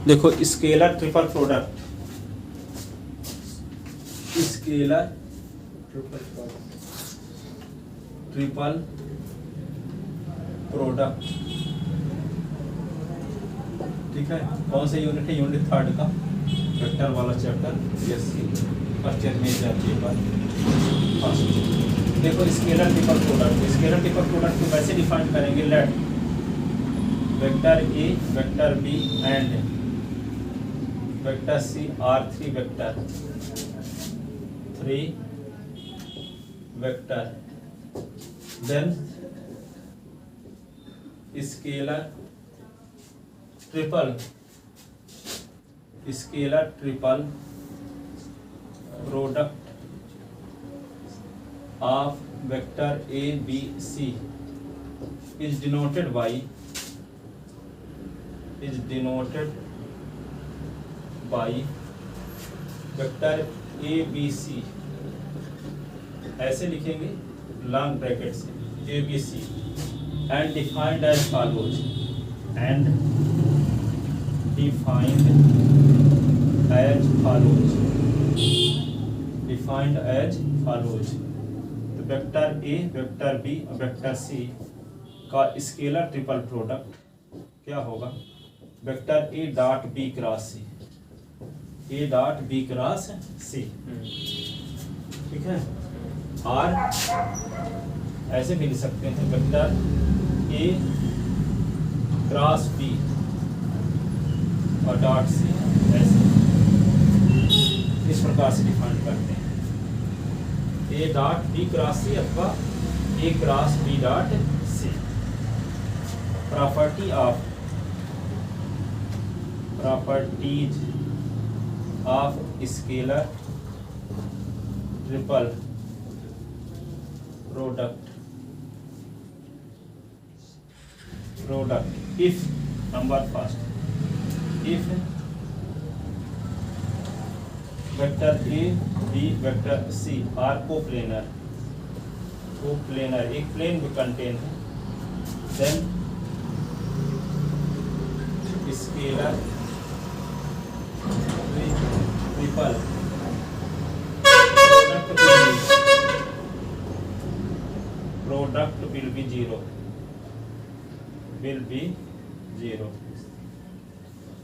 देखो scalar triple product, scalar triple product, ठीक है। कौन सा यूनिट है? यूनिट 3 का वेक्टर वाला चैप्टर, यस फर्स्ट ईयर में जाती है। देखो scalar triple product, scalar triple product को वैसे डिफाइन करेंगे, let vector A, vector B and vector C are 3 vector, then scalar triple product of vector A B C is denoted by vector A B C, ऐसे लिखेंगे long bracket से A B C, and defined as follows, defined as follows. तो vector A, vector B और vector C का scalar triple प्रोडक्ट क्या होगा? Vector A dot B cross C, A dot B cross C, ठीक है। और ऐसे भी लिख सकते हैं वेक्टर ए क्रॉस बी और डॉट सी, ऐसे इस प्रकार से डिफाइन करते हैं, A dot B cross C अथवा A cross B dot C. Properties of scalar triple product, if number first, if vector A B vector C are coplanar, एक plane में कंटेन है, then scalar triple product will be zero.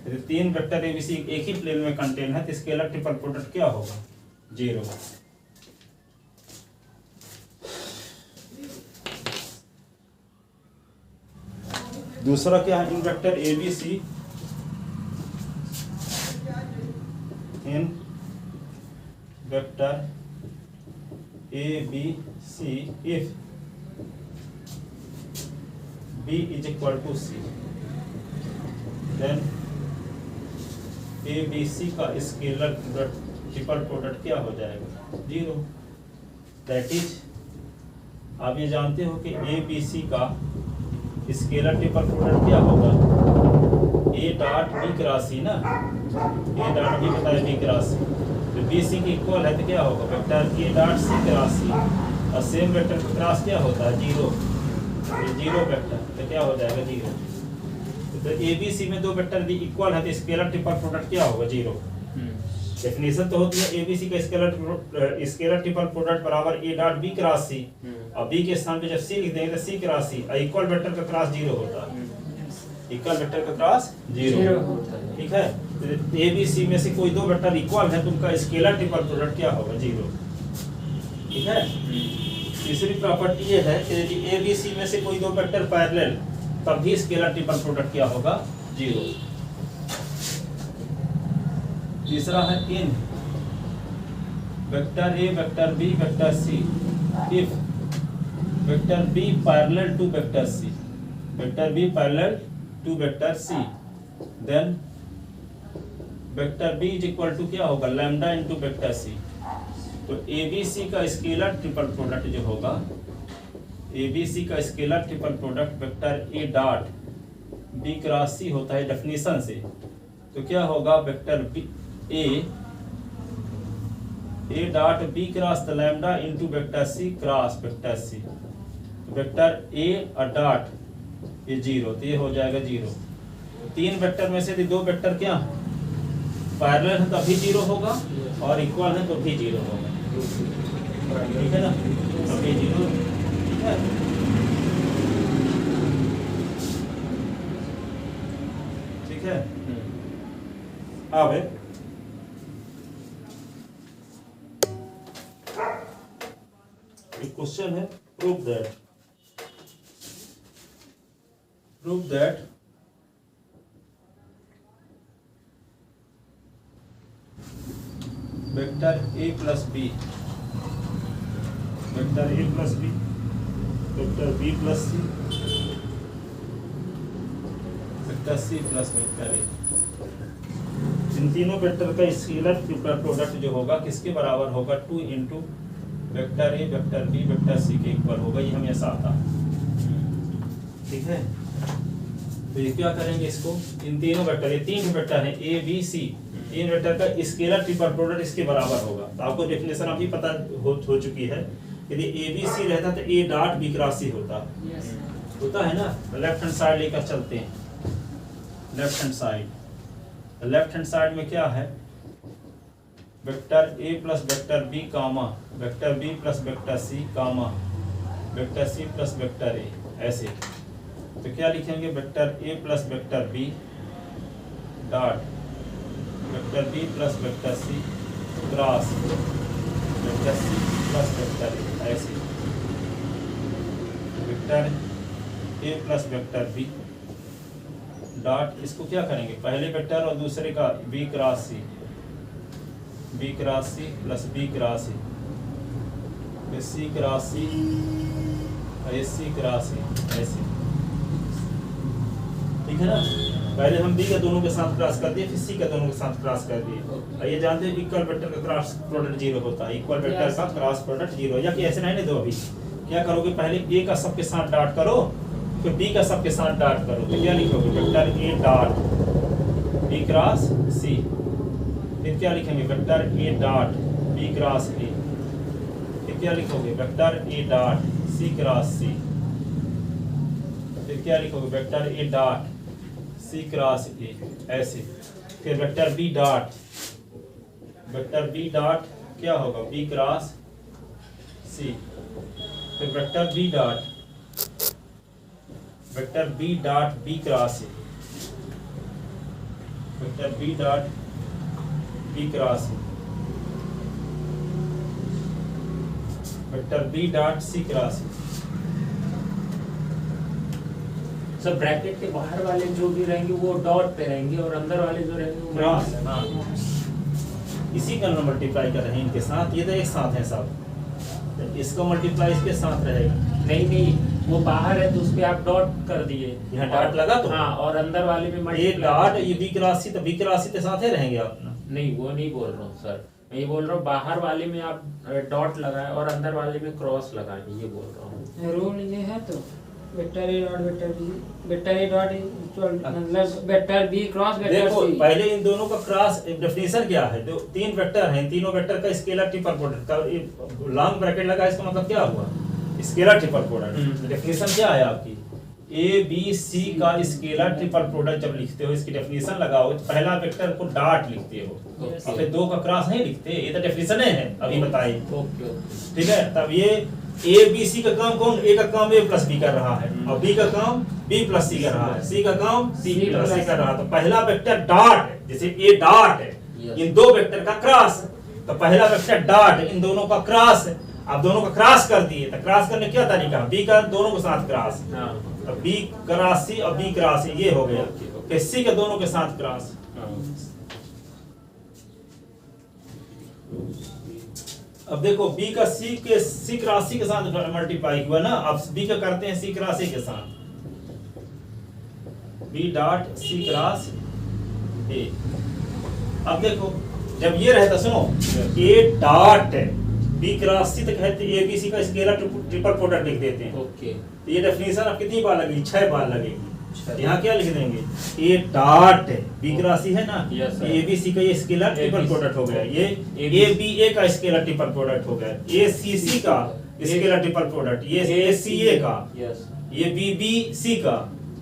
यदि 3 vector A B सी एक ही plane में contain है तो scalar triple प्रोडक्ट क्या होगा? 0। दूसरा क्या है? In vector A B C, in vector A B C if B is equal to C, then ABC का स्केलर ट्रिपल प्रोडक्ट क्या हो जाएगा? 0। दैट इज, आप ये जानते हो कि ABC का स्केलर ट्रिपल प्रोडक्ट क्या होगा? A dot B cross C ना, A डॉट B बताए B क्रॉस C, तो BC की इक्वल है तो क्या होगा? Vector A dot C cross C, और सेम वेक्टर का क्रॉस क्या होता है? 0। ये 0 वेक्टर तो क्या हो जाएगा? 0। तो ए बी सी में 2 वेक्टर भी इक्वल है तो स्केलर ट्रिपल प्रोडक्ट क्या होगा? 0। डेफिनेशन तो होती है ए बी सी का स्केलर ट्रिपल प्रोडक्ट बराबर ए डॉट बी क्रॉस सी, और बी के स्थान पे जब सी लिख देंगे तो सी क्रॉस सी, और इक्वल वेक्टर का क्रॉस 0 होता है, इक्वल वेक्टर का क्रॉस 0 होता है, ठीक है। ए बी सी में से कोई 2 वेक्टर इक्वल है तो उनका स्केलर ट्रिपल प्रोडक्ट क्या होगा? 0, ठीक है। तीसरी प्रॉपर्टी ये है कि यदि ए बी सी में से कोई 2 वेक्टर पैरेलल, तब भी स्केलर ट्रिपल प्रोडक्ट क्या होगा? 0। तीसरा है in vector A, vector B, vector C if vector B parallel to vector C, vector B parallel to vector C, then vector B is equal to क्या होगा? Lambda into vector C. तो ABC का scalar triple product जो होगा, ABC का scalar triple product vector A dot B cross C होता है definition से, तो क्या होगा? Vector B A dot B cross the lambda into vector C cross vector C, vector A और डॉट ये 0, तो ये हो जाएगा 0। तीन वेक्टर में से यदि दो वेक्टर क्या पैरेलल है तभी जीरो होगा और इक्वल है तो भी जीरो होगा, ठीक है ना, तभी जीरो, ठीक है। ठीक है, अब एक क्वेश्चन है, prove that vector a plus B, vector a plus B, vector b plus C, vector c plus vector a, इन तीनों वेक्टर का स्केलर प्रोडक्ट जो होगा किसके बराबर होगा, 2 into vector a, vector b, vector c के इक्वल होगा। ये हमेशा आता है, ठीक है। तो ये क्या करेंगे, इसको इन तीनों वेक्टर, ये तीन वेक्टर हैं a b c, in vector का स्केलर ट्रिपल प्रोडक्ट इसके बराबर होगा। तो आपको डेफिनेशन अभी पता हो चुकी है, यदि ए बी सी रहता तो ए डॉट बी क्रॉस सी होता, होता है ना। लेफ्ट हैंड साइड लेकर चलते हैं, लेफ्ट हैंड साइड में क्या है, vector A plus vector B comma vector B plus vector C comma vector C plus vector A, ऐसे। तो क्या लिखेंगे, vector A plus vector B dot vector B plus vector C cross vector C plus vector A, ऐसे। Vector A plus vector B dot, इसको क्या करेंगे, पहले vector और दूसरे का B cross C plus B cross C, फिर C cross सी और ये सी क्रॉस सी, ऐसे, ठीक है ना। पहले हम बी का दोनों के साथ क्रॉस कर दिए, फिर सी का दोनों के साथ क्रॉस कर दिए। और ये जानते हैं इक्वल वेक्टर का क्रॉस प्रोडक्ट जीरो होता है, इक्वल वेक्टर का क्रॉस प्रोडक्ट जीरो। या कि ऐसे रहने दो, अभी क्या करोगे, पहले ए का सबके साथ डॉट करो, फिर बी का सबके साथ डॉट करो। तो क्या लिखोगे, vector A dot B cross C, फिर क्या लिखेंगे, vector A dot B cross A, फिर क्या लिखोगे, vector A dot C cross C, फिर क्या लिखोगे, vector A dot C cross A, ऐसे। फिर वेक्टर बी डॉट क्या होगा, बी क्रॉस सी, फिर vector B dot B cross A, vector B dot B cross A, vector B dot C cross A. सब bracket के बाहर वाले जो भी रहेंगे वो डॉट पे रहेंगे और अंदर वाले जो रहेंगे वो क्रॉस, हाँ, इसी का मल्टीप्लाई कर रहे हैं इनके साथ, ये तो एक साथ है सब, तो इसको मल्टीप्लाई इसके साथ रहेगा। नहीं, वो बाहर है तो उस पे आप डॉट कर दिए, यहाँ डॉट लगा तो, हाँ, और अंदर वाले में ये डॉट, ये बी क्रॉस सी, तो बी क्रॉस सी के साथ ही रहेंगे आप ना। नहीं, वो नहीं बोल रहा हूँ सर, मैं ये बोल रहा हूँ बाहर वाले में आप डॉट लगाए और अंदर वाले में क्रॉस लगाए, ये बोल रहा हूँ। रूल ये है तो vector A dot vector B, vector A dot equal मतलब वेक्टर बी क्रॉस वेक्टर देखो सी। पहले इन दोनों का क्रॉस डेफिनेशन क्या है, जो तीन वेक्टर हैं, तीनों वेक्टर का स्केलर ट्रिपल प्रोडक्ट का लॉन्ग ब्रैकेट लगा, इसका मतलब क्या हुआ, स्केलर ट्रिपल प्रोडक्ट। डेफिनेशन क्या है आपकी, ए बी सी का स्केलर ट्रिपल प्रोडक्ट जब लिखते हो, इसकी डेफिनेशन लगाओ, पहला वेक्टर को डॉट लिखते हो, और फिर दो का क्रॉस नहीं लिखते, ये तो डेफिनेशन है, अभी बताइए, ठीक है। तब ये ए बी सी का काम कौन, ए का काम ए प्लस बी कर रहा है, और बी का काम बी प्लस सी कर रहा है, सी का काम सी प्लस सी कर रहा है। तो पहला वेक्टर डॉट है, जैसे ए डॉट है, इन दो वेक्टर का क्रॉस, तो पहला वेक्टर डॉट इन दोनों का क्रॉस है। आप दोनों का क्रॉस कर दिए, तो क्रॉस करने क्या तरीका, बी का दोनों के साथ क्रॉस, तो बी क्रॉस सी और बी क्रॉस सी, ये हो गया। फिर सी के दोनों के साथ क्रॉस, अब देखो बी का सी क्रॉस सी के साथ मल्टीप्लाई हुआ ना, अब बी का करते हैं सी क्रॉस सी के साथ, B dot C cross A. अब देखो जब ये रहता, सुनो, A dot B cross C तक है तो ए बी सी का स्केलर ट्रिपल प्रोडक्ट लिख देते हैं। ओके, तो ये डेफिनेशन अब कितनी बार लगेगी, 6 बार लगेगी। यहाँ क्या लिख देंगे, ए डॉट बी क्रॉस सी है ना, ए बी सी का ये स्केलर ट्रिपल प्रोडक्ट हो गया, ये ए बी ए का स्केलर ट्रिपल प्रोडक्ट हो गया, ए सी सी का स्केलर ट्रिपल प्रोडक्ट, ये ए सी ए का, ये बी बी सी का,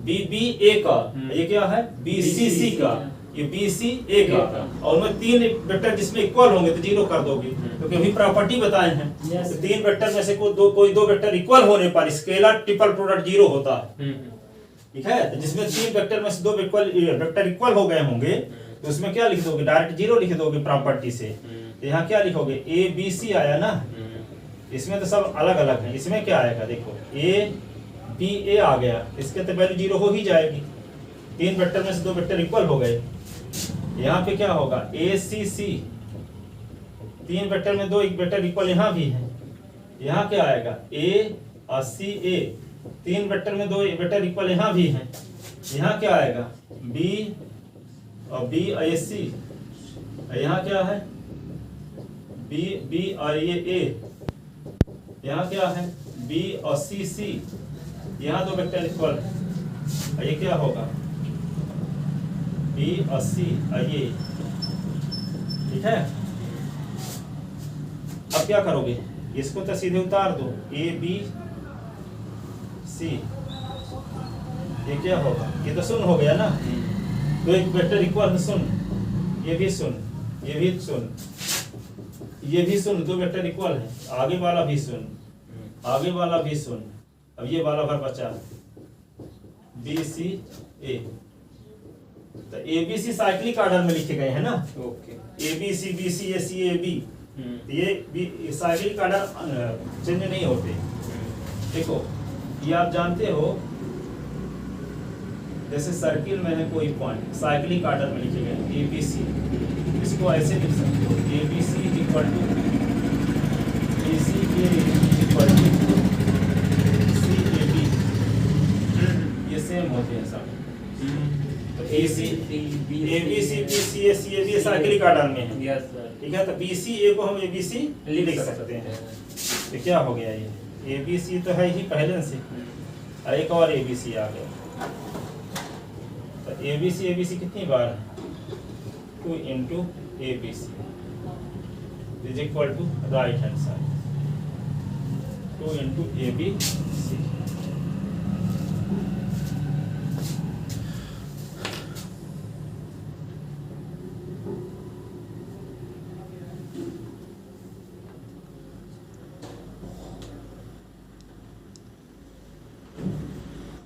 बी बी ए का, ये क्या है बी सी सी का, ये बी सी ए का, और उनमें 3 वेक्टर जिसमें इक्वल होंगे तो 0 कर दोगे, क्योंकि अभी प्रॉपर्टी बताए हैं। Yes. तो 3 वेक्टर में से कोई दो वेक्टर इक्वल होने पर स्केलर ट्रिपल प्रोडक्ट 0 होता है। ठीक है, तो जिसमें 3 वेक्टर में से 2 वेक्टर इक्वल हो गए होंगे तो उसमें क्या लिख दोगे, डायरेक्ट 0 लिख दोगे प्रॉपर्टी से। तो यहाँ क्या लिखोगे, ए बी सी आया ना, इसमें तो सब अलग अलग है, इसमें क्या आएगा देखो, ए बी ए आ गया, इसके तो वैल्यू 0 हो ही जाएगी, 3 वेक्टर में से 2 वेक्टर इक्वल हो गए। यहाँ पे क्या होगा, ए सी सी, 3 वेक्टर में 2 वेक्टर इक्वल यहाँ भी है, यहाँ क्या आएगा ए और सी ए, 3 वेक्टर में 2 वेक्टर इक्वल यहाँ भी है, यहाँ क्या आएगा बी और बी ए सी, यहाँ क्या है बी बी और ये ए, यहाँ क्या है बी और सी सी, यहाँ 2 वेक्टर इक्वल है, ये क्या होगा बी और सी और ये। ठीक है, अब क्या करोगे, इसको तो सीधे उतार दो, ए बी सी, ये क्या होगा, ये तो शून्य हो गया ना, तो एक वेक्टर इक्वल है शून्य, ये भी शून्य, ये भी शून्य, ये भी शून्य, 2 वेक्टर इक्वल है, आगे वाला भी शून्य, आगे वाला भी शून्य, अब ये वाला भर बचा बी सी ए। तो A B C cyclic order में लिखे गए हैं ना, okay, A B C B C A C A B, ये साइक्लिक ऑर्डर चेंज नहीं होते। देखो ये आप जानते हो, जैसे सर्किल में है कोई पॉइंट, साइक्लिक ऑर्डर में लिखे गए ए बी सी, इसको ऐसे लिख सकते हो, A B C equal to A C A equal to C A B, ये सेम होते हैं सब। तो A C A B C B C A C A B cyclic order में है। यस सर, ठीक है, तो बी सी ए को हम ए बी सी लिख सकते हैं। तो क्या हो गया, ये ए बी सी तो है ही पहले से, और एक और ए बी सी आ गया। तो ए बी सी कितनी बार है, 2 into A B C is equal to right hand side 2 into A B C.